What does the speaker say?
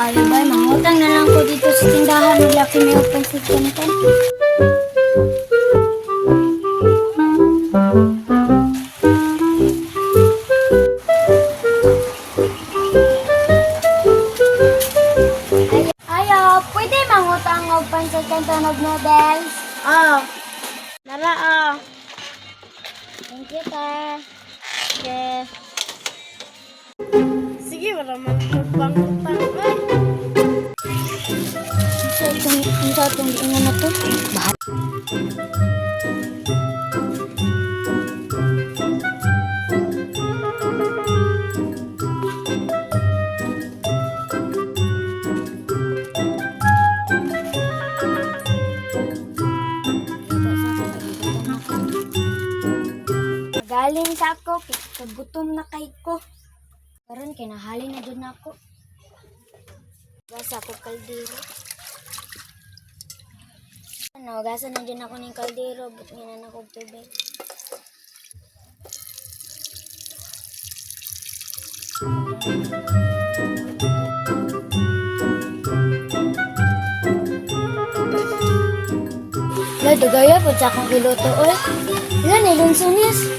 kayo ba? Mangutang na lang ko dito sa tindahan. Maglaki may open sa tindahan. Ayo, pwede mangutang og pansat kanton og noodles? Oh. Nara, oh. Thank you, ta. Okay. Sige, wala man utang-utang. Ay. Sa itong ingon na to. Bahat. Galing sa ako, sa gutom na kay ko. Karon kinahali na dyan ako. Gasa ako kaldero. Ano, gasa na dyan ako ng kaldero. But nga na ako tubig. Wala, dugaya po sa akong kiloto, oy. Wala, nilunsunis.